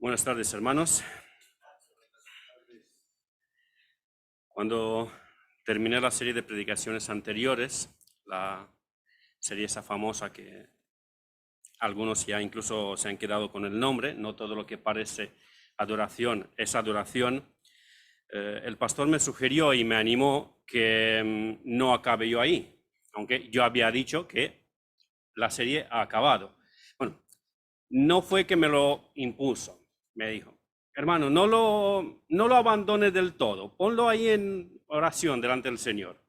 Buenas tardes, hermanos. Cuando terminé la serie de predicaciones anteriores, la serie esa famosa que algunos ya incluso se han quedado con el nombre, no todo lo que parece adoración es adoración, el pastor me sugirió y me animó que no acabe yo ahí, aunque yo había dicho que la serie ha acabado. Bueno, no fue que me lo impuso, me dijo, hermano, no lo abandones del todo, ponlo ahí en oración delante del Señor.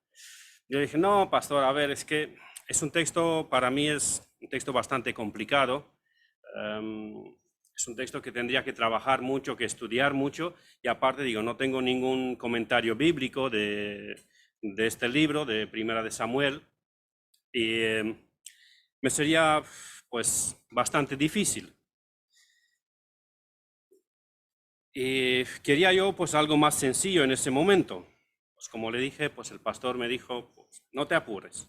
Yo dije, no, pastor, a ver, es que es un texto, para mí es un texto bastante complicado. Es un texto que tendría que trabajar mucho, que estudiar mucho, y aparte digo, no tengo ningún comentario bíblico de este libro, de Primera de Samuel, y me sería pues bastante difícil. Y quería yo pues algo más sencillo en ese momento. Pues como le dije, pues el pastor me dijo, pues, no te apures,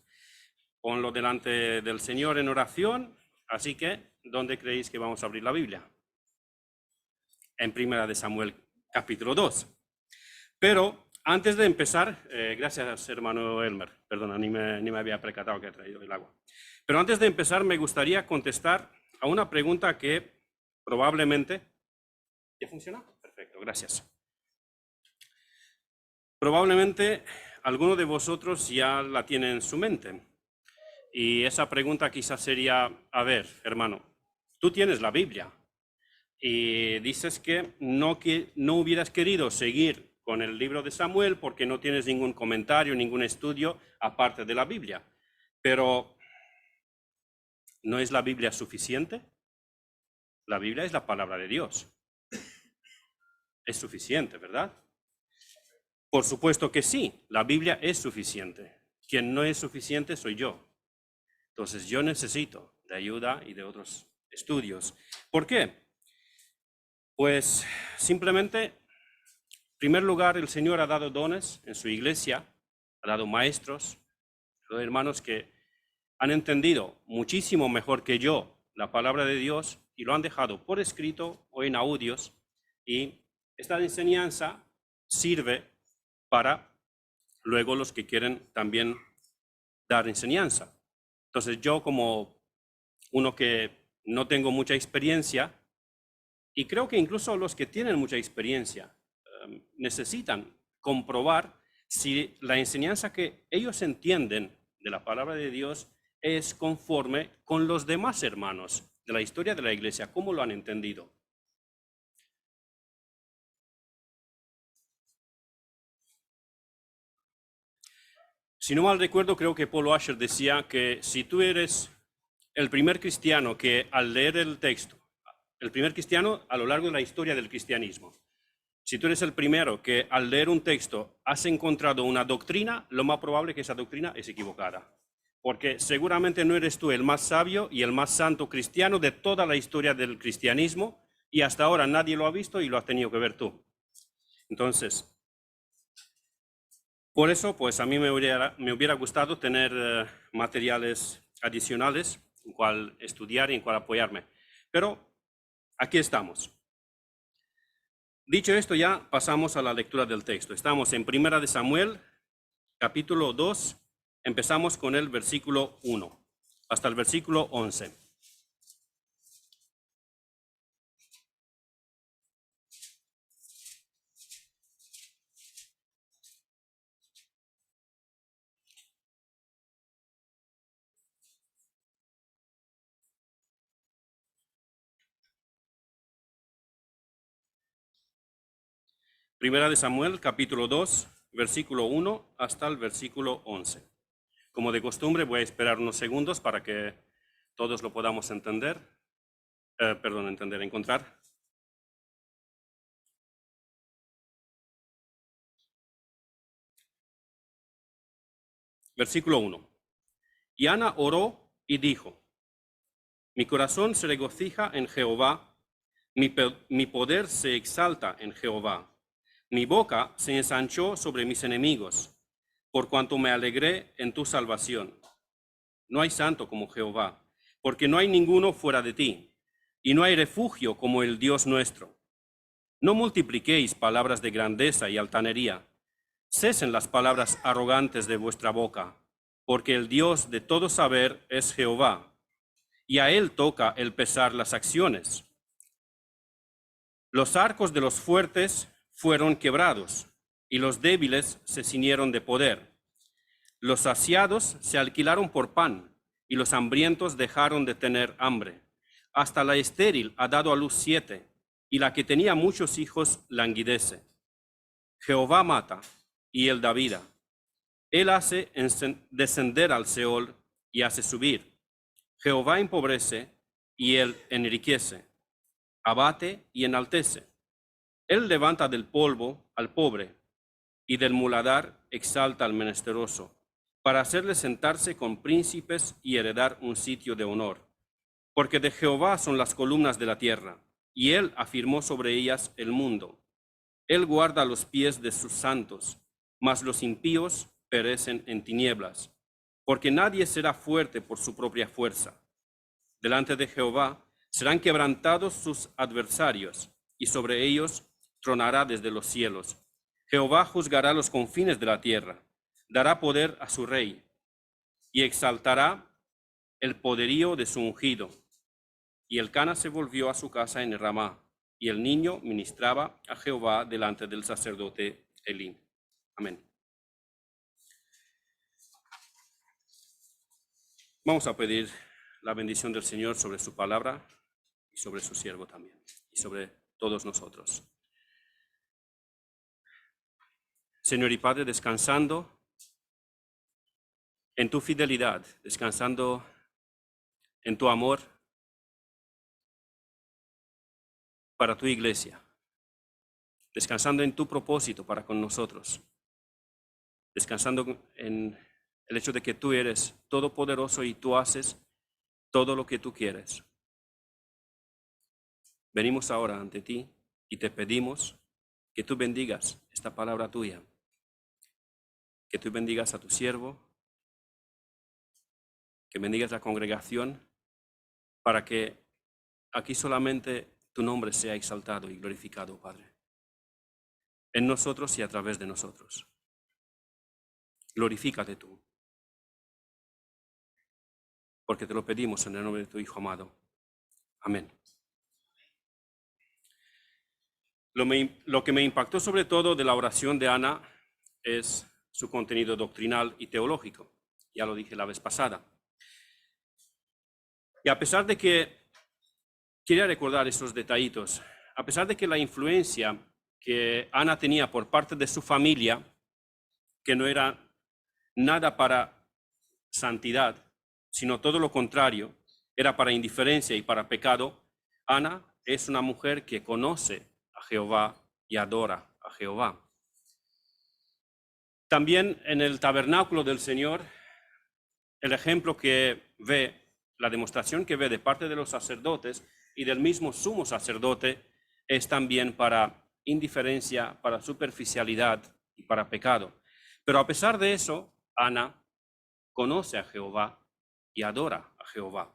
ponlo delante del Señor en oración, así que, ¿dónde creéis que vamos a abrir la Biblia? En Primera de Samuel, capítulo 2. Pero antes de empezar, gracias hermano Elmer, perdona, ni me había percatado que he traído el agua. Pero antes de empezar me gustaría contestar a una pregunta que probablemente... ¿Ya funciona? Perfecto, gracias. Probablemente alguno de vosotros ya la tiene en su mente. Y esa pregunta quizás sería, a ver, hermano, tú tienes la Biblia y dices que no hubieras querido seguir con el libro de Samuel porque no tienes ningún comentario, ningún estudio aparte de la Biblia. Pero, ¿no es la Biblia suficiente? La Biblia es la palabra de Dios. Es suficiente, ¿verdad? Por supuesto que sí, la Biblia es suficiente. Quien no es suficiente soy yo. Entonces yo necesito de ayuda y de otros estudios. ¿Por qué? Pues simplemente, en primer lugar, el Señor ha dado dones en su iglesia, ha dado maestros, hermanos que han entendido muchísimo mejor que yo la palabra de Dios y lo han dejado por escrito o en audios, y esta enseñanza sirve para luego los que quieren también dar enseñanza. Entonces yo, como uno que no tengo mucha experiencia, y creo que incluso los que tienen mucha experiencia necesitan comprobar si la enseñanza que ellos entienden de la palabra de Dios es conforme con los demás hermanos de la historia de la iglesia, cómo lo han entendido. Si no mal recuerdo, creo que Paul Washer decía que si tú eres el primer cristiano que al leer el texto, el primer cristiano a lo largo de la historia del cristianismo, si tú eres el primero que al leer un texto has encontrado una doctrina, lo más probable es que esa doctrina es equivocada. Porque seguramente no eres tú el más sabio y el más santo cristiano de toda la historia del cristianismo, y hasta ahora nadie lo ha visto y lo has tenido que ver tú. Entonces, por eso, pues a mí me hubiera gustado tener materiales adicionales en cual estudiar y en cual apoyarme. Pero aquí estamos. Dicho esto, ya pasamos a la lectura del texto. Estamos en Primera de Samuel, capítulo 2. Empezamos con el versículo 1 hasta el versículo 11. Primera de Samuel, capítulo 2, versículo 1 hasta el versículo 11. Como de costumbre, voy a esperar unos segundos para que todos lo podamos entender. Encontrar. Versículo 1. Y Ana oró y dijo: mi corazón se regocija en Jehová, mi poder se exalta en Jehová. Mi boca se ensanchó sobre mis enemigos, por cuanto me alegré en tu salvación. No hay santo como Jehová, porque no hay ninguno fuera de ti, y no hay refugio como el Dios nuestro. No multipliquéis palabras de grandeza y altanería. Cesen las palabras arrogantes de vuestra boca, porque el Dios de todo saber es Jehová, y a él toca el pesar las acciones. Los arcos de los fuertes fueron quebrados, y los débiles se ciñeron de poder. Los saciados se alquilaron por pan, y los hambrientos dejaron de tener hambre. Hasta la estéril ha dado a luz 7, y la que tenía muchos hijos languidece. Jehová mata, y él da vida. Él hace descender al Seol y hace subir. Jehová empobrece, y él enriquece. Abate y enaltece. Él levanta del polvo al pobre, y del muladar exalta al menesteroso, para hacerle sentarse con príncipes y heredar un sitio de honor. Porque de Jehová son las columnas de la tierra, y él afirmó sobre ellas el mundo. Él guarda los pies de sus santos, mas los impíos perecen en tinieblas, porque nadie será fuerte por su propia fuerza. Delante de Jehová serán quebrantados sus adversarios, y sobre ellos tronará desde los cielos. Jehová juzgará los confines de la tierra, dará poder a su rey, y exaltará el poderío de su ungido. Y Elcana se volvió a su casa en Ramá, y el niño ministraba a Jehová delante del sacerdote Elí. Amén. Vamos a pedir la bendición del Señor sobre su palabra y sobre su siervo también, y sobre todos nosotros. Señor y Padre, descansando en tu fidelidad, descansando en tu amor para tu iglesia, descansando en tu propósito para con nosotros, descansando en el hecho de que tú eres todopoderoso y tú haces todo lo que tú quieres. Venimos ahora ante ti y te pedimos que tú bendigas esta palabra tuya, que tú bendigas a tu siervo, que bendigas la congregación, para que aquí solamente tu nombre sea exaltado y glorificado, Padre, en nosotros y a través de nosotros. Glorifícate tú, porque te lo pedimos en el nombre de tu Hijo amado. Amén. Lo que me impactó sobre todo de la oración de Ana es su contenido doctrinal y teológico. Ya lo dije la vez pasada. Y a pesar de que, quería recordar esos detallitos, a pesar de que la influencia que Ana tenía por parte de su familia, que no era nada para santidad, sino todo lo contrario, era para indiferencia y para pecado, Ana es una mujer que conoce a Jehová y adora a Jehová. También en el tabernáculo del Señor, el ejemplo que ve, la demostración que ve de parte de los sacerdotes y del mismo sumo sacerdote es también para indiferencia, para superficialidad y para pecado. Pero a pesar de eso, Ana conoce a Jehová y adora a Jehová.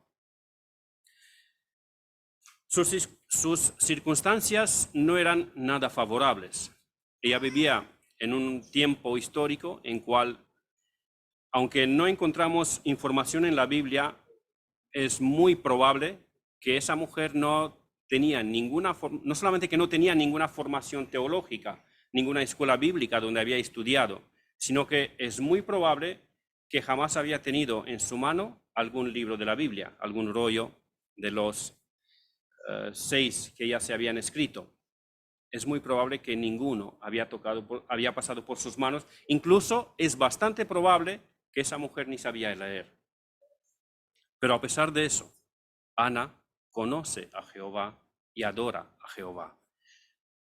Sus circunstancias no eran nada favorables. Ella vivía en un tiempo histórico en cual, aunque no encontramos información en la Biblia, es muy probable que esa mujer no solamente que no tenía ninguna formación teológica, ninguna escuela bíblica donde había estudiado, sino que es muy probable que jamás había tenido en su mano algún libro de la Biblia, algún rollo de los 6 que ya se habían escrito. Es muy probable que ninguno había pasado por sus manos. Incluso es bastante probable que esa mujer ni sabía leer. Pero a pesar de eso, Ana conoce a Jehová y adora a Jehová.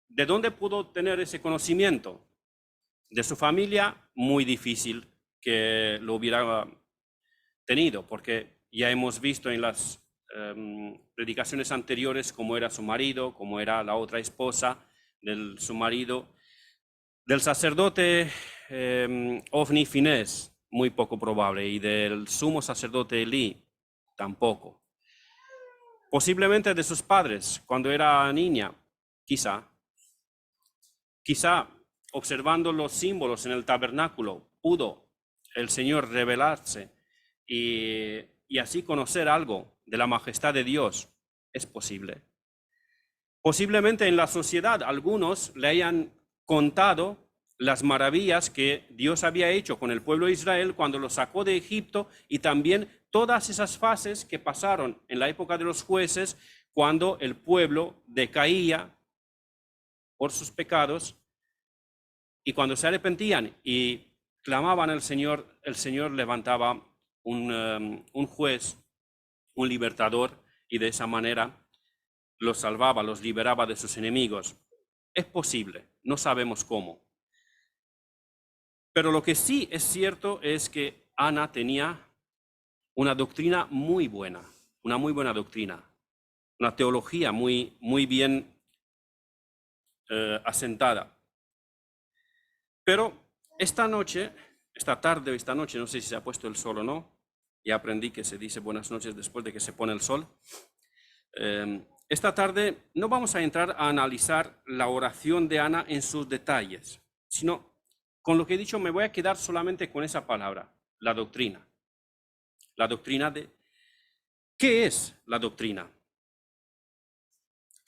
¿De dónde pudo tener ese conocimiento? De su familia, muy difícil que lo hubiera tenido, porque ya hemos visto en las predicaciones anteriores cómo era su marido, cómo era la otra esposa de su marido. Del sacerdote Ofni y Finés, muy poco probable, y del sumo sacerdote Elí, tampoco. Posiblemente de sus padres, cuando era niña, quizá, Quizá observando los símbolos en el tabernáculo pudo el Señor revelarse y así conocer algo de la majestad de Dios. Es posible. Posiblemente en la sociedad algunos le hayan contado las maravillas que Dios había hecho con el pueblo de Israel cuando lo sacó de Egipto y también todas esas fases que pasaron en la época de los jueces cuando el pueblo decaía por sus pecados y cuando se arrepentían y clamaban al Señor, el Señor levantaba un juez, un libertador, y de esa manera los salvaba, los liberaba de sus enemigos. Es posible, no sabemos cómo. Pero lo que sí es cierto es que Ana tenía una doctrina muy buena, una muy buena doctrina, una teología muy bien asentada. Pero esta tarde o esta noche, no sé si se ha puesto el sol o no, ya aprendí que se dice buenas noches después de que se pone el sol. Esta tarde no vamos a entrar a analizar la oración de Ana en sus detalles, sino con lo que he dicho me voy a quedar solamente con esa palabra, la doctrina. La doctrina de... ¿Qué es la doctrina?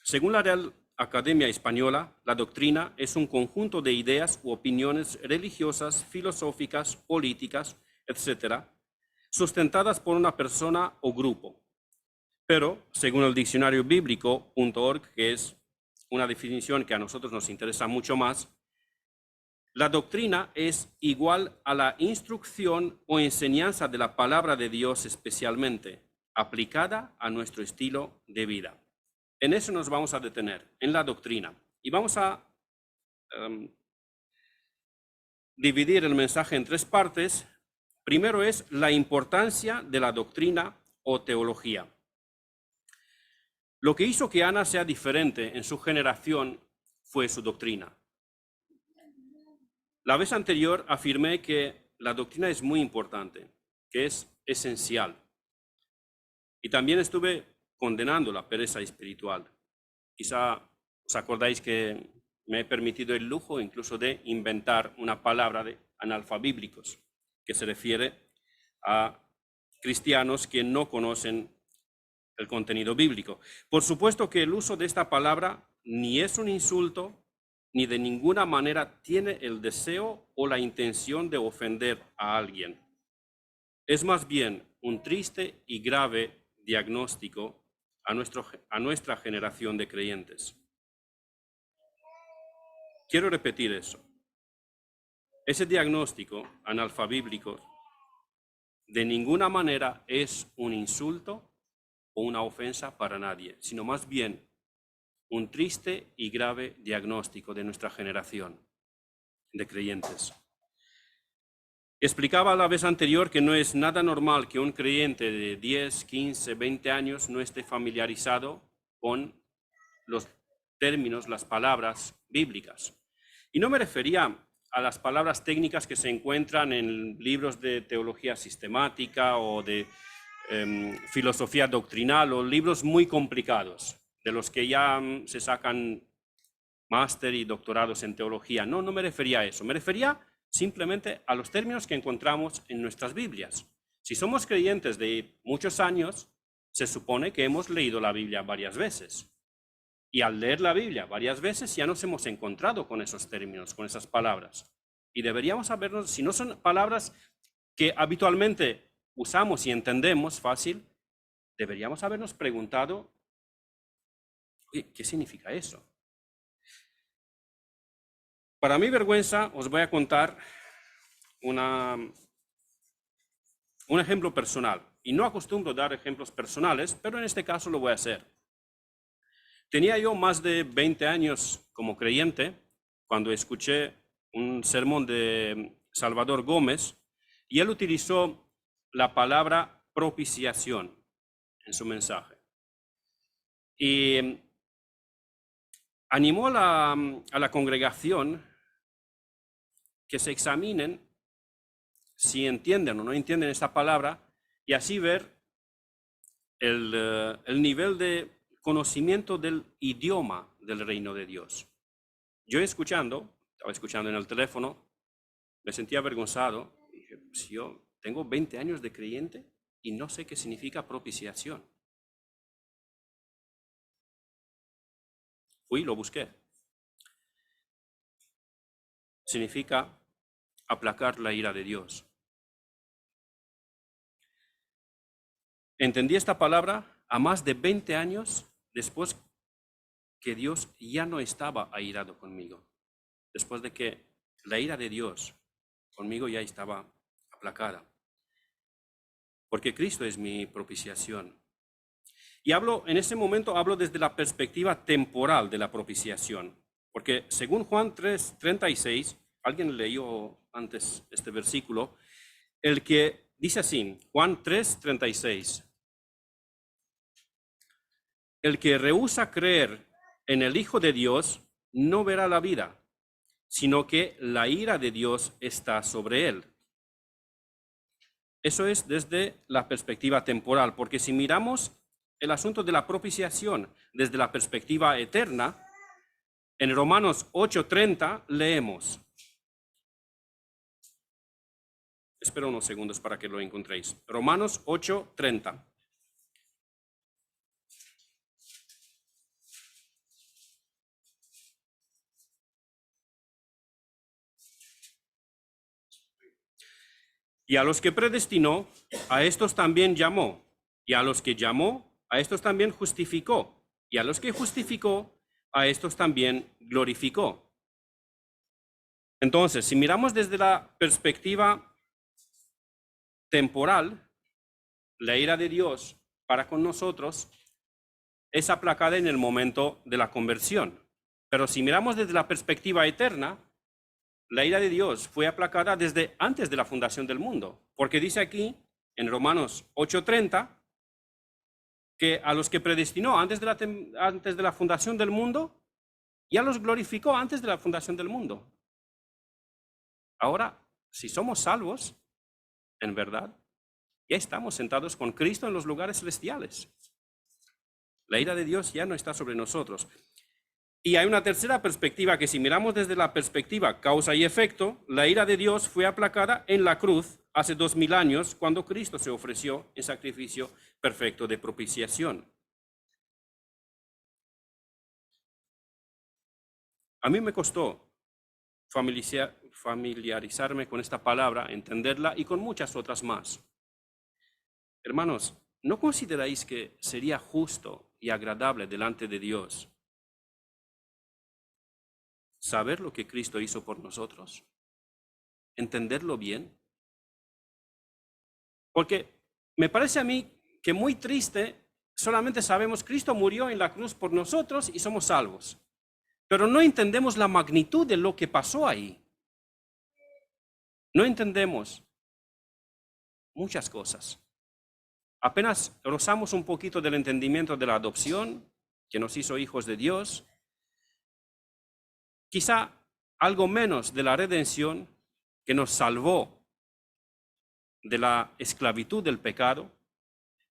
Según la Real Academia Española, la doctrina es un conjunto de ideas u opiniones religiosas, filosóficas, políticas, etc., sustentadas por una persona o grupo. Pero, según el diccionario bíblico.org, que es una definición que a nosotros nos interesa mucho más, la doctrina es igual a la instrucción o enseñanza de la palabra de Dios especialmente, aplicada a nuestro estilo de vida. En eso nos vamos a detener, en la doctrina. Y vamos a dividir el mensaje en tres partes. Primero es la importancia de la doctrina o teología. Lo que hizo que Ana sea diferente en su generación fue su doctrina. La vez anterior afirmé que la doctrina es muy importante, que es esencial. Y también estuve condenando la pereza espiritual. Quizá os acordáis que me he permitido el lujo incluso de inventar una palabra de analfabíblicos, que se refiere a cristianos que no conocen el contenido bíblico. Por supuesto que el uso de esta palabra ni es un insulto, ni de ninguna manera tiene el deseo o la intención de ofender a alguien. Es más bien un triste y grave diagnóstico a nuestra generación de creyentes. Quiero repetir eso. Ese diagnóstico analfabíblico de ninguna manera es un insulto o una ofensa para nadie, sino más bien un triste y grave diagnóstico de nuestra generación de creyentes. Explicaba la vez anterior que no es nada normal que un creyente de 10, 15, 20 años no esté familiarizado con los términos, las palabras bíblicas. Y no me refería a las palabras técnicas que se encuentran en libros de teología sistemática o de filosofía doctrinal o libros muy complicados, de los que ya se sacan máster y doctorados en teología. No me refería a eso. Me refería simplemente a los términos que encontramos en nuestras Biblias. Si somos creyentes de muchos años, se supone que hemos leído la Biblia varias veces. Y al leer la Biblia varias veces ya nos hemos encontrado con esos términos, con esas palabras. Y deberíamos sabernos, si no son palabras que habitualmente usamos y entendemos fácil, deberíamos habernos preguntado, ¿qué significa eso? Para mi vergüenza, os voy a contar un ejemplo personal. Y no acostumbro dar ejemplos personales, pero en este caso lo voy a hacer. Tenía yo más de 20 años como creyente cuando escuché un sermón de Salvador Gómez y él utilizó la palabra propiciación en su mensaje. Y animó a la congregación que se examinen si entienden o no entienden esta palabra y así ver el nivel de conocimiento del idioma del reino de Dios. yo estaba escuchando en el teléfono, me sentía avergonzado. Dije, pues yo tengo 20 años de creyente y no sé qué significa propiciación. Fui y lo busqué. Significa aplacar la ira de Dios. Entendí esta palabra a más de 20 años después que Dios ya no estaba airado conmigo. Después de que la ira de Dios conmigo ya estaba aplacada. Porque Cristo es mi propiciación. Y en ese momento hablo desde la perspectiva temporal de la propiciación. Porque según Juan 3:36, alguien leyó antes este versículo, el que dice así, Juan 3:36, el que rehúsa creer en el Hijo de Dios no verá la vida, sino que la ira de Dios está sobre él. Eso es desde la perspectiva temporal, porque si miramos el asunto de la propiciación desde la perspectiva eterna, en Romanos 8:30 leemos. Espero unos segundos para que lo encontréis. Romanos 8:30. Y a los que predestinó, a estos también llamó. Y a los que llamó, a estos también justificó. Y a los que justificó, a estos también glorificó. Entonces, si miramos desde la perspectiva temporal, la ira de Dios para con nosotros es aplacada en el momento de la conversión. Pero si miramos desde la perspectiva eterna, la ira de Dios fue aplacada desde antes de la fundación del mundo, porque dice aquí en Romanos 8:30 que a los que predestinó antes de la fundación del mundo, ya los glorificó antes de la fundación del mundo. Ahora, si somos salvos, en verdad, ya estamos sentados con Cristo en los lugares celestiales. La ira de Dios ya no está sobre nosotros. Y hay una tercera perspectiva que si miramos desde la perspectiva causa y efecto, la ira de Dios fue aplacada en la cruz hace 2000 años cuando Cristo se ofreció en sacrificio perfecto de propiciación. A mí me costó familiarizarme con esta palabra, entenderla y con muchas otras más. Hermanos, ¿no consideráis que sería justo y agradable delante de Dios saber lo que Cristo hizo por nosotros? ¿Entenderlo bien? Porque me parece a mí que muy triste, solamente sabemos Cristo murió en la cruz por nosotros y somos salvos. Pero no entendemos la magnitud de lo que pasó ahí. No entendemos muchas cosas. Apenas rozamos un poquito del entendimiento de la adopción, que nos hizo hijos de Dios. Quizá algo menos de la redención, que nos salvó de la esclavitud del pecado.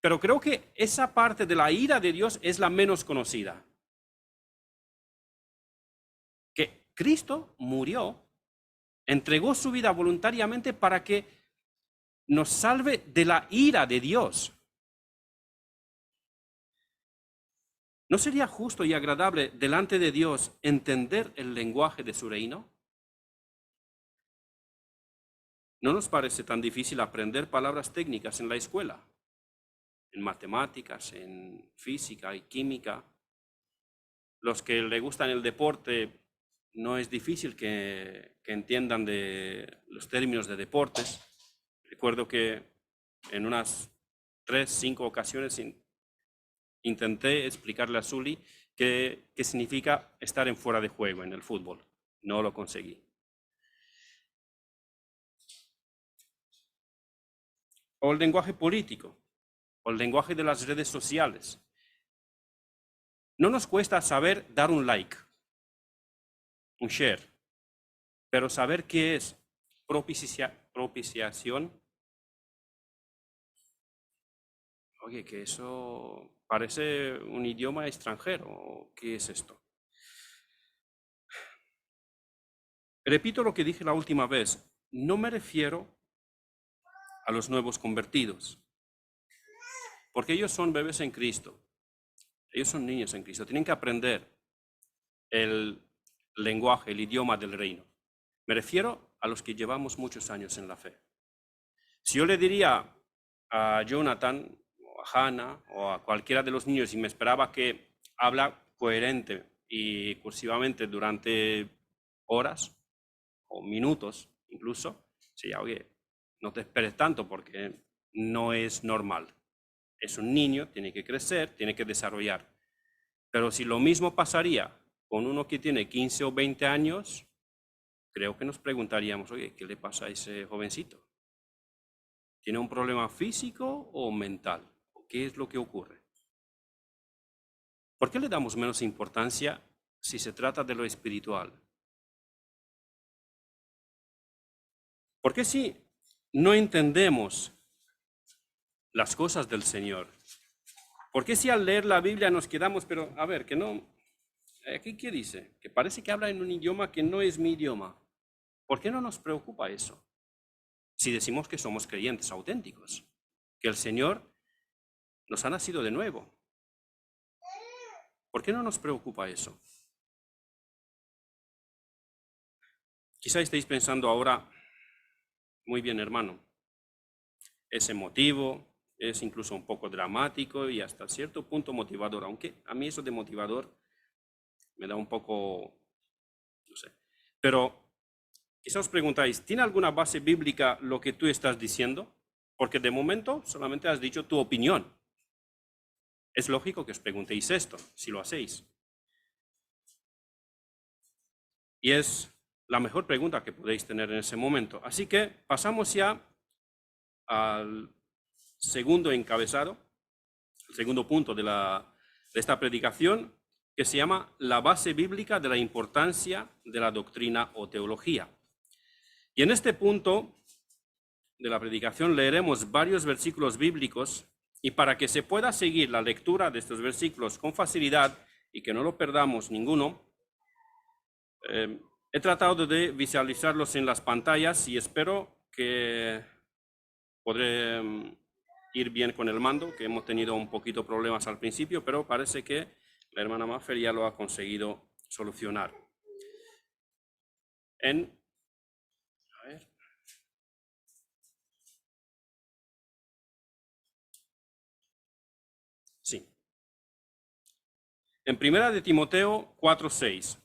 Pero creo que esa parte de la ira de Dios es la menos conocida. Que Cristo murió, entregó su vida voluntariamente para que nos salve de la ira de Dios. ¿No sería justo y agradable delante de Dios entender el lenguaje de su reino? ¿No nos parece tan difícil aprender palabras técnicas en la escuela? En matemáticas, en física y química. Los que le gustan el deporte, no es difícil que entiendan de los términos de deportes. Recuerdo que en unas 3, 5 ocasiones intenté explicarle a Zully qué significa estar en fuera de juego en el fútbol. No lo conseguí. O el lenguaje político, o el lenguaje de las redes sociales. No nos cuesta saber dar un like, un share, pero saber qué es propiciación. Oye, que eso parece un idioma extranjero. ¿Qué es esto? Repito lo que dije la última vez, no me refiero a los nuevos convertidos, porque ellos son bebés en Cristo, ellos son niños en Cristo, tienen que aprender el lenguaje, el idioma del reino. Me refiero a los que llevamos muchos años en la fe. Si yo le diría a Jonathan, o a Hannah, o a cualquiera de los niños, y me esperaba que habla coherente y cursivamente durante horas o minutos incluso, sería, oye, no te esperes tanto porque no es normal. Es un niño, tiene que crecer, tiene que desarrollar. Pero si lo mismo pasaría con uno que tiene 15 o 20 años, creo que nos preguntaríamos, oye, ¿qué le pasa a ese jovencito? ¿Tiene un problema físico o mental? ¿Qué es lo que ocurre? ¿Por qué le damos menos importancia si se trata de lo espiritual? ¿Por qué si no entendemos las cosas del Señor? ¿Por qué si al leer la Biblia nos quedamos, pero a ver, que no, aquí qué dice? Que parece que habla en un idioma que no es mi idioma. ¿Por qué no nos preocupa eso? Si decimos que somos creyentes auténticos, que el Señor nos ha nacido de nuevo. ¿Por qué no nos preocupa eso? Quizá estéis pensando ahora, muy bien, hermano, es emotivo, es incluso un poco dramático y hasta cierto punto motivador, aunque a mí eso de motivador me da un poco, no sé. Pero quizá os preguntáis, ¿tiene alguna base bíblica lo que tú estás diciendo? Porque de momento solamente has dicho tu opinión. Es lógico que os preguntéis esto, si lo hacéis. Y es la mejor pregunta que podéis tener en ese momento. Así que pasamos ya al segundo encabezado, el segundo punto de esta predicación, que se llama la base bíblica de la importancia de la doctrina o teología. Y en este punto de la predicación leeremos varios versículos bíblicos, y para que se pueda seguir la lectura de estos versículos con facilidad y que no lo perdamos ninguno, he tratado de visualizarlos en las pantallas y espero que podré ir bien con el mando, que hemos tenido un poquito problemas al principio, pero parece que la hermana Maffer ya lo ha conseguido solucionar. Sí. En 1 de Timoteo 4:6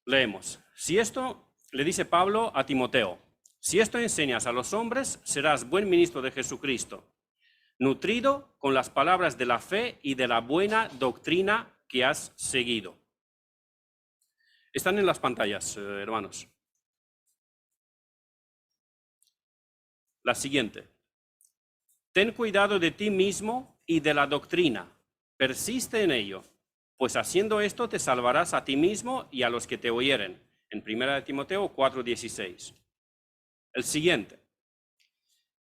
leemos, si esto, le dice Pablo a Timoteo, si esto enseñas a los hombres, serás buen ministro de Jesucristo, nutrido con las palabras de la fe y de la buena doctrina que has seguido. Están en las pantallas, hermanos. La siguiente. Ten cuidado de ti mismo y de la doctrina. Persiste en ello, pues haciendo esto te salvarás a ti mismo y a los que te oyeren. En 1 de Timoteo 4:16. El siguiente.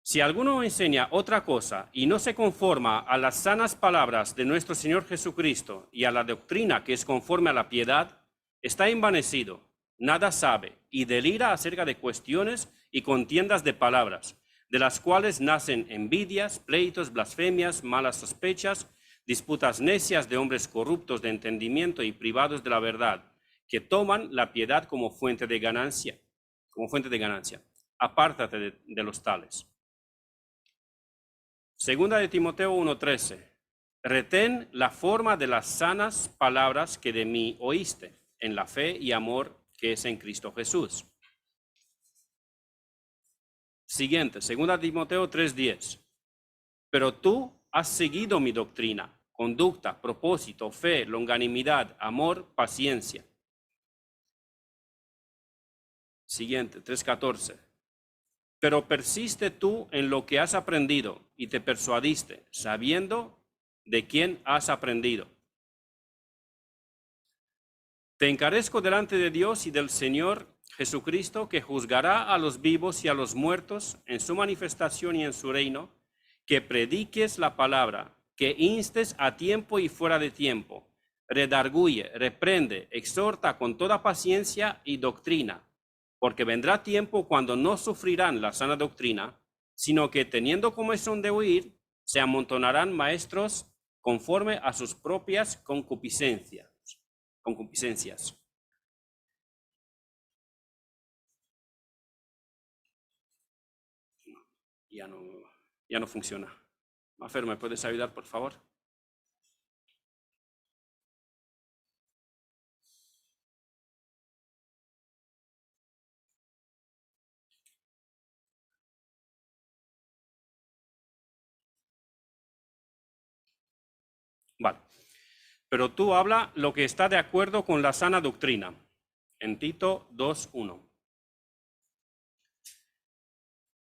Si alguno enseña otra cosa y no se conforma a las sanas palabras de nuestro Señor Jesucristo y a la doctrina que es conforme a la piedad, está envanecido, nada sabe y delira acerca de cuestiones y contiendas de palabras, de las cuales nacen envidias, pleitos, blasfemias, malas sospechas, disputas necias de hombres corruptos de entendimiento y privados de la verdad, que toman la piedad como fuente de ganancia. Apártate de los tales. Segunda de Timoteo 1:13. Retén la forma de las sanas palabras que de mí oíste, en la fe y amor que es en Cristo Jesús. Siguiente, segunda de Timoteo 3:10. Pero tú has seguido mi doctrina, conducta, propósito, fe, longanimidad, amor, paciencia. Siguiente, 3:14. Pero persiste tú en lo que has aprendido y te persuadiste, sabiendo de quién has aprendido. Te encarezco delante de Dios y del Señor Jesucristo, que juzgará a los vivos y a los muertos en su manifestación y en su reino, que prediques la palabra, que instes a tiempo y fuera de tiempo, redarguye, reprende, exhorta con toda paciencia y doctrina, porque vendrá tiempo cuando no sufrirán la sana doctrina, sino que teniendo comezón de oír, se amontonarán maestros conforme a sus propias concupiscencias. Ya no funciona. Mafer, ¿me puedes ayudar, por favor? Vale. Pero tú habla lo que está de acuerdo con la sana doctrina. En Tito 2:1.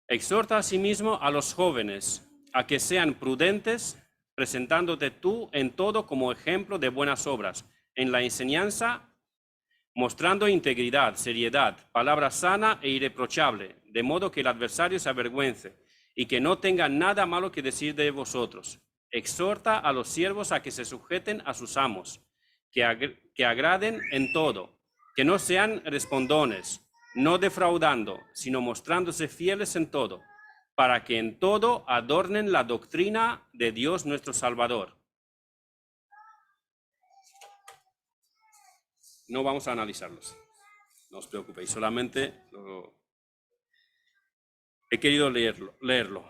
Exhorta asimismo a los jóvenes a que sean prudentes, presentándote tú en todo como ejemplo de buenas obras, en la enseñanza, mostrando integridad, seriedad, palabra sana e irreprochable, de modo que el adversario se avergüence y que no tenga nada malo que decir de vosotros. Exhorta a los siervos a que se sujeten a sus amos, que agraden en todo, que no sean respondones, no defraudando, sino mostrándose fieles en todo, para que en todo adornen la doctrina de Dios nuestro Salvador. No vamos a analizarlos, no os preocupéis, solamente he querido leerlo.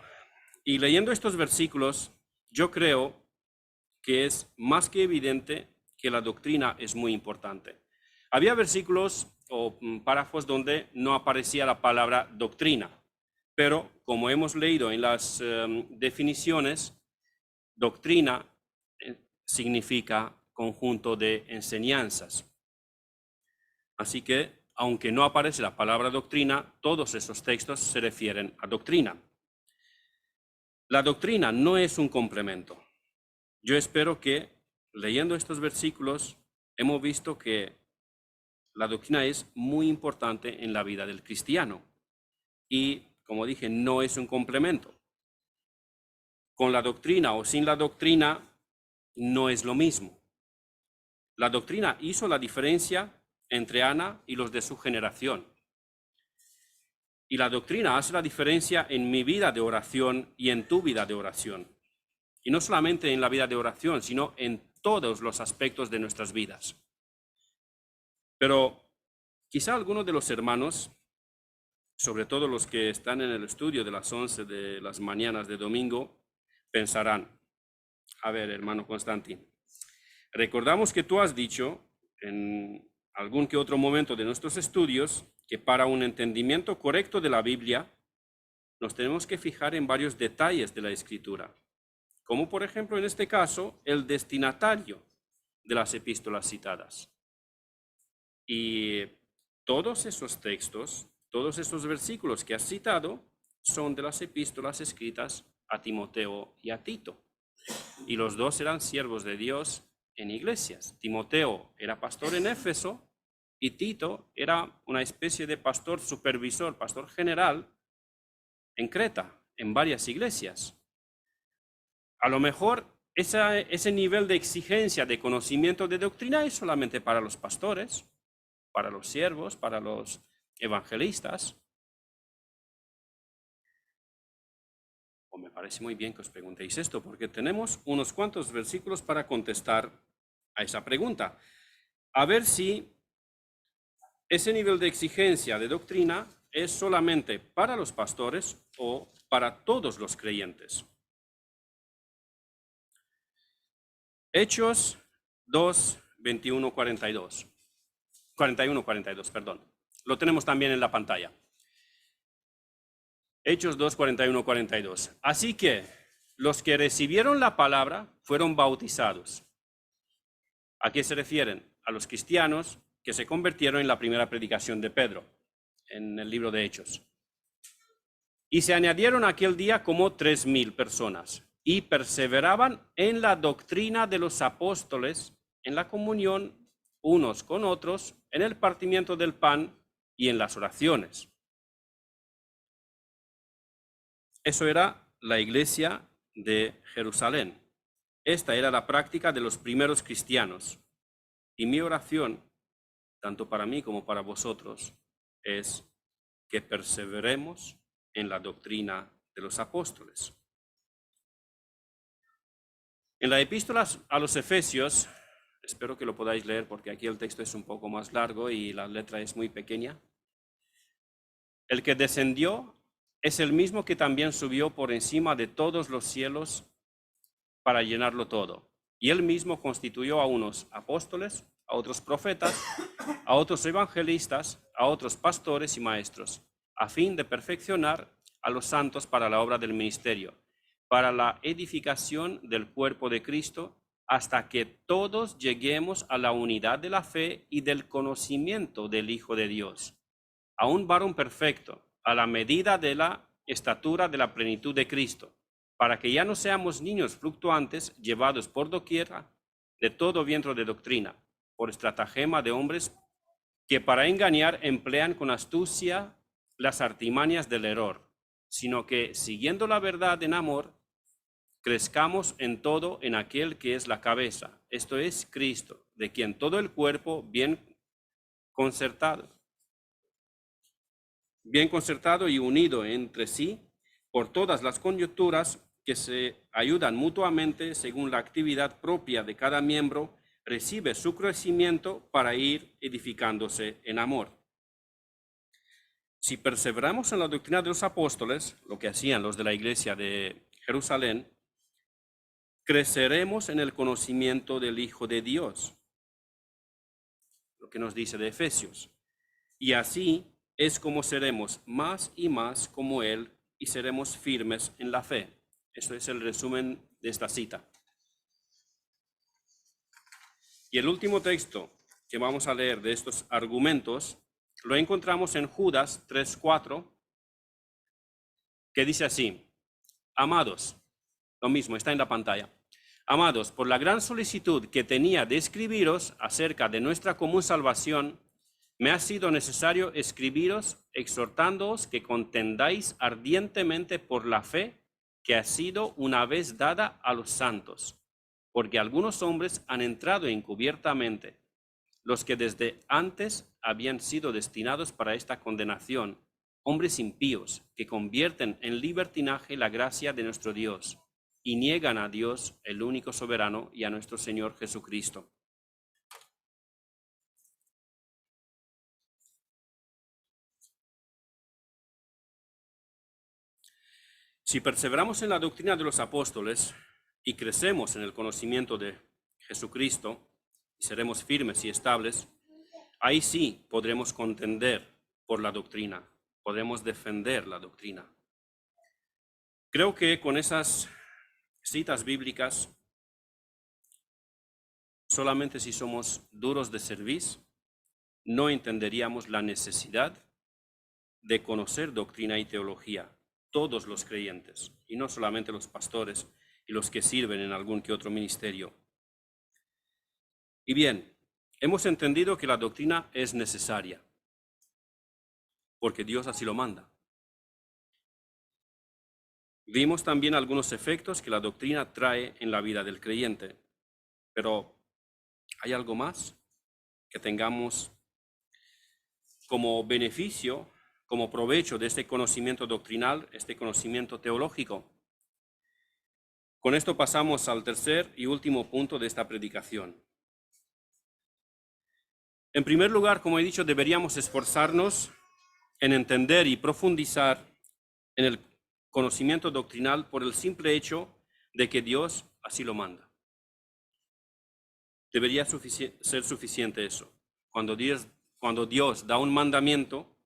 Y leyendo estos versículos, yo creo que es más que evidente que la doctrina es muy importante. Había versículos o párrafos donde no aparecía la palabra doctrina, pero como hemos leído en las definiciones, doctrina significa conjunto de enseñanzas. Así que, aunque no aparece la palabra doctrina, todos esos textos se refieren a doctrina. La doctrina no es un complemento. Yo espero que, leyendo estos versículos, hemos visto que la doctrina es muy importante en la vida del cristiano. Y, como dije, no es un complemento. Con la doctrina o sin la doctrina, no es lo mismo. La doctrina hizo la diferencia entre Ana y los de su generación. Y la doctrina hace la diferencia en mi vida de oración y en tu vida de oración. Y no solamente en la vida de oración, sino en todos los aspectos de nuestras vidas. Pero quizá algunos de los hermanos, sobre todo los que están en el estudio de las 11 de las mañanas de domingo, pensarán, a ver, hermano Constantín, recordamos que tú has dicho en algún que otro momento de nuestros estudios que para un entendimiento correcto de la Biblia nos tenemos que fijar en varios detalles de la Escritura, como por ejemplo en este caso el destinatario de las epístolas citadas. Y todos esos textos, todos esos versículos que has citado son de las epístolas escritas a Timoteo y a Tito. Y los dos eran siervos de Dios en iglesias. Timoteo era pastor en Éfeso y Tito era una especie de pastor supervisor, pastor general en Creta, en varias iglesias. A lo mejor ese nivel de exigencia de conocimiento de doctrina es solamente para los pastores, para los siervos, para los evangelistas. O me parece muy bien que os preguntéis esto, porque tenemos unos cuantos versículos para contestar a esa pregunta. A ver si ese nivel de exigencia de doctrina es solamente para los pastores o para todos los creyentes. Hechos 2, 21, 42. 41, 42, perdón. Lo tenemos también en la pantalla. Hechos 2, 41, 42. Así que los que recibieron la palabra fueron bautizados. ¿A qué se refieren? A los cristianos que se convirtieron en la primera predicación de Pedro, en el libro de Hechos. Y se añadieron aquel día como 3,000 personas y perseveraban en la doctrina de los apóstoles, en la comunión unos con otros, en el partimiento del pan y en las oraciones. Eso era la iglesia de Jerusalén. Esta era la práctica de los primeros cristianos. Y mi oración, tanto para mí como para vosotros, es que perseveremos en la doctrina de los apóstoles. En la epístola a los Efesios, espero que lo podáis leer porque aquí el texto es un poco más largo y la letra es muy pequeña. El que descendió es el mismo que también subió por encima de todos los cielos para llenarlo todo. Y él mismo constituyó a unos apóstoles, a otros profetas, a otros evangelistas, a otros pastores y maestros, a fin de perfeccionar a los santos para la obra del ministerio, para la edificación del cuerpo de Cristo, hasta que todos lleguemos a la unidad de la fe y del conocimiento del Hijo de Dios, a un varón perfecto, a la medida de la estatura de la plenitud de Cristo, para que ya no seamos niños fluctuantes, llevados por doquiera de todo viento de doctrina, por estratagema de hombres que para engañar emplean con astucia las artimañas del error, sino que, siguiendo la verdad en amor, crezcamos en todo en aquel que es la cabeza, esto es Cristo, de quien todo el cuerpo bien concertado y unido entre sí por todas las coyunturas que se ayudan mutuamente según la actividad propia de cada miembro, recibe su crecimiento para ir edificándose en amor. Si perseveramos en la doctrina de los apóstoles, lo que hacían los de la iglesia de Jerusalén, creceremos en el conocimiento del Hijo de Dios, lo que nos dice de Efesios. Y así es como seremos más y más como Él y seremos firmes en la fe. Eso es el resumen de esta cita. Y el último texto que vamos a leer de estos argumentos lo encontramos en Judas 3:4, que dice así: Amados, lo mismo, está en la pantalla. Amados, por la gran solicitud que tenía de escribiros acerca de nuestra común salvación, me ha sido necesario escribiros exhortándoos que contendáis ardientemente por la fe que ha sido una vez dada a los santos, porque algunos hombres han entrado encubiertamente, los que desde antes habían sido destinados para esta condenación, hombres impíos que convierten en libertinaje la gracia de nuestro Dios y niegan a Dios, el único soberano, y a nuestro Señor Jesucristo. Si perseveramos en la doctrina de los apóstoles y crecemos en el conocimiento de Jesucristo, y seremos firmes y estables, ahí sí podremos contender por la doctrina, podremos defender la doctrina. Creo que con esas citas bíblicas, solamente si somos duros de cerviz, no entenderíamos la necesidad de conocer doctrina y teología, todos los creyentes, y no solamente los pastores y los que sirven en algún que otro ministerio. Y bien, hemos entendido que la doctrina es necesaria, porque Dios así lo manda. Vimos también algunos efectos que la doctrina trae en la vida del creyente, pero ¿hay algo más que tengamos como beneficio, como provecho de este conocimiento doctrinal, este conocimiento teológico? Con esto pasamos al tercer y último punto de esta predicación. En primer lugar, como he dicho, deberíamos esforzarnos en entender y profundizar en el conocimiento doctrinal por el simple hecho de que Dios así lo manda. Debería ser suficiente eso. Cuando Dios da un mandamiento,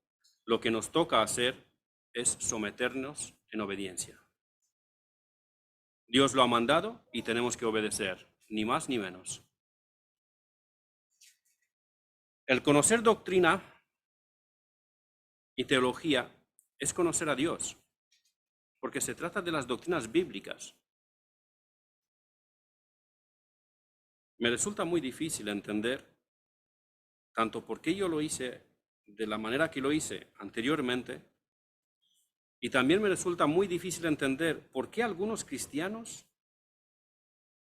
lo que nos toca hacer es someternos en obediencia. Dios lo ha mandado y tenemos que obedecer, ni más ni menos. El conocer doctrina y teología es conocer a Dios, porque se trata de las doctrinas bíblicas. Me resulta muy difícil entender tanto por qué yo lo hice de la manera que lo hice anteriormente, y también me resulta muy difícil entender por qué algunos cristianos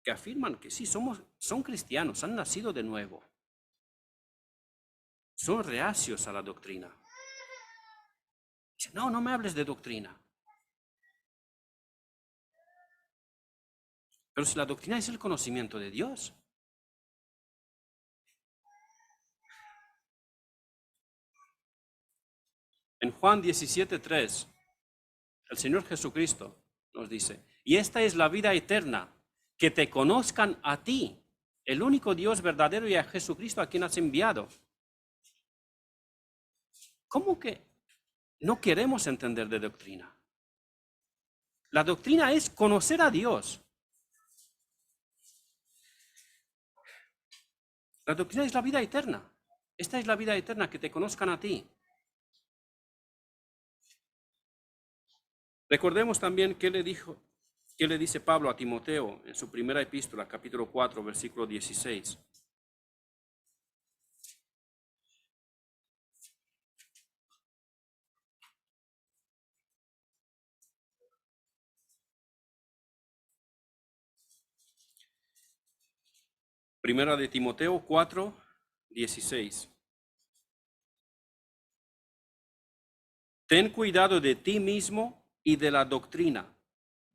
que afirman que sí, son cristianos, han nacido de nuevo, son reacios a la doctrina. Dicen, no, no me hables de doctrina. Pero si la doctrina es el conocimiento de Dios. En Juan 17:3, el Señor Jesucristo nos dice, y esta es la vida eterna, que te conozcan a ti, el único Dios verdadero, y a Jesucristo a quien has enviado. ¿Cómo que no queremos entender de doctrina? La doctrina es conocer a Dios. La doctrina es la vida eterna. Esta es la vida eterna, que te conozcan a ti. Recordemos también qué le dice Pablo a Timoteo en su primera epístola, capítulo 4, versículo 16. Primera de Timoteo 4, 16. Ten cuidado de ti mismo y de la doctrina.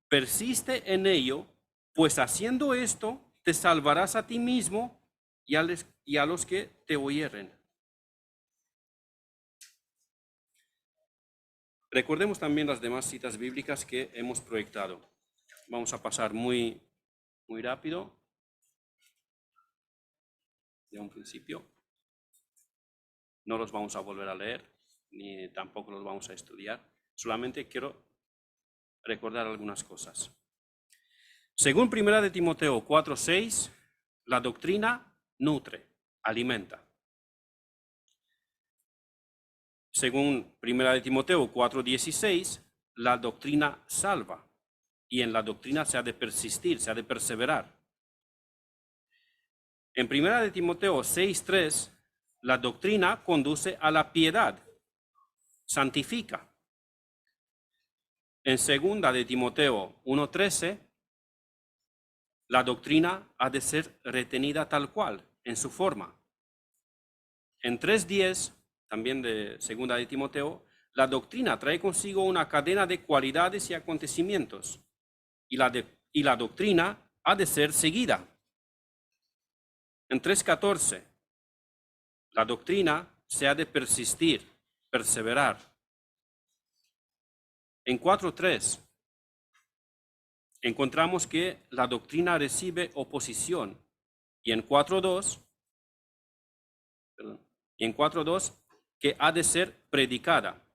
Persiste en ello, pues haciendo esto te salvarás a ti mismo y a los que te oyeren. Recordemos también las demás citas bíblicas que hemos proyectado. Vamos a pasar muy rápido. De un principio. No los vamos a volver a leer, ni tampoco los vamos a estudiar. Solamente quiero recordar algunas cosas. Según 1 de Timoteo 4:6, la doctrina nutre, alimenta. Según 1 de Timoteo 4:16, la doctrina salva, y en la doctrina se ha de persistir, se ha de perseverar. En 1 de Timoteo 6:3, la doctrina conduce a la piedad, santifica. En 2 de Timoteo 1:13, la doctrina ha de ser retenida tal cual, en su forma. En 3:10, también de 2 de Timoteo, la doctrina trae consigo una cadena de cualidades y acontecimientos, y la doctrina ha de ser seguida. En 3:14, la doctrina se ha de persistir, perseverar. En 4:3, encontramos que la doctrina recibe oposición, y en 4:2, que ha de ser predicada.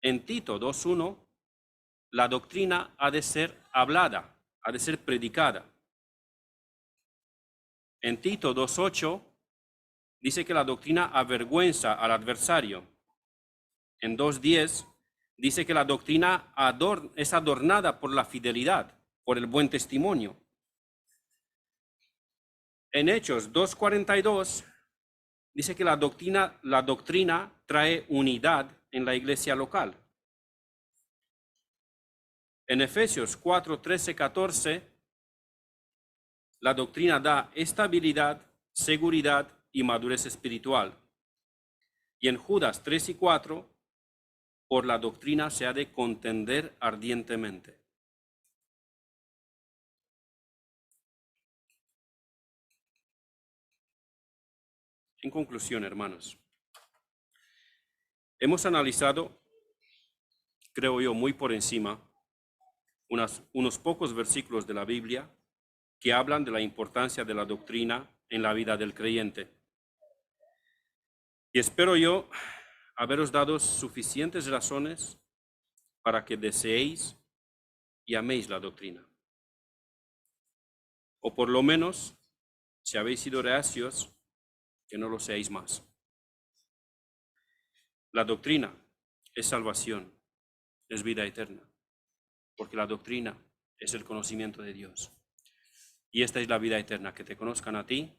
En Tito 2:1, la doctrina ha de ser hablada, ha de ser predicada. En Tito 2:8 dice que la doctrina avergüenza al adversario. En 2:10 dice que la doctrina es adornada por la fidelidad, por el buen testimonio. En Hechos 2:42 dice que la doctrina trae unidad en la iglesia local. En Efesios 4:13, 14, la doctrina da estabilidad, seguridad y madurez espiritual. Y en Judas 3 y 4, por la doctrina se ha de contender ardientemente. En conclusión, hermanos, hemos analizado, creo yo, muy por encima, unos pocos versículos de la Biblia que hablan de la importancia de la doctrina en la vida del creyente. Y espero yo haberos dado suficientes razones para que deseéis y améis la doctrina. O por lo menos, si habéis sido reacios, que no lo seáis más. La doctrina es salvación, es vida eterna, porque la doctrina es el conocimiento de Dios. Y esta es la vida eterna, que te conozcan a ti,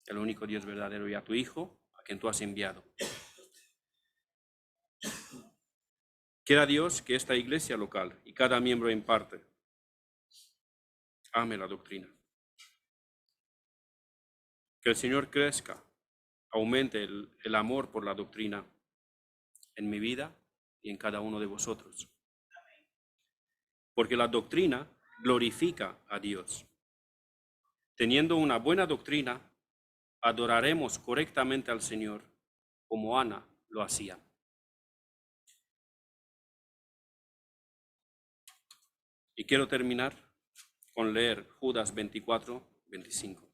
el único Dios verdadero, y a tu Hijo, a quien tú has enviado. Quiera Dios que esta iglesia local y cada miembro en parte ame la doctrina. Que el Señor crezca aumente el amor por la doctrina en mi vida y en cada uno de vosotros. Porque la doctrina glorifica a Dios. Teniendo una buena doctrina, adoraremos correctamente al Señor, como Ana lo hacía. Y quiero terminar con leer Judas 24, 25.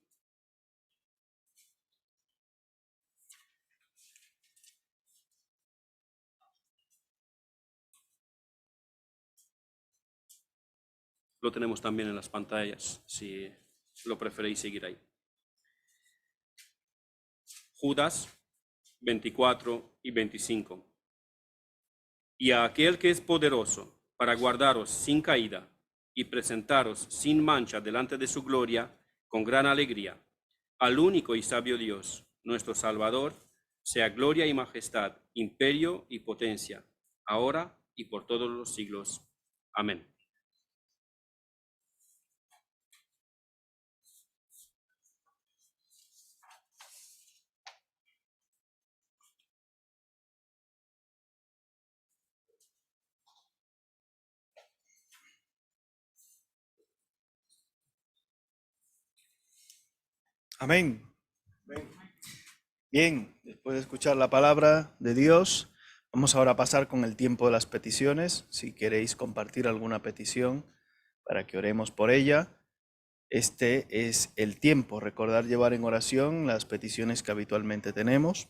Lo tenemos también en las pantallas, si lo preferéis seguir ahí. Judas 24 y 25. Y a aquel que es poderoso para guardaros sin caída y presentaros sin mancha delante de su gloria con gran alegría, al único y sabio Dios, nuestro Salvador, sea gloria y majestad, imperio y potencia, ahora y por todos los siglos. Amén. Amén. Bien, después de escuchar la palabra de Dios, vamos ahora a pasar con el tiempo de las peticiones. Si queréis compartir alguna petición para que oremos por ella, este es el tiempo. Recordar llevar en oración las peticiones que habitualmente tenemos.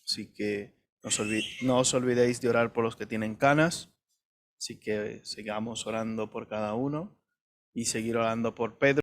Así que no os olvidéis de orar por los que tienen canas. Así que sigamos orando por cada uno y seguir orando por Pedro.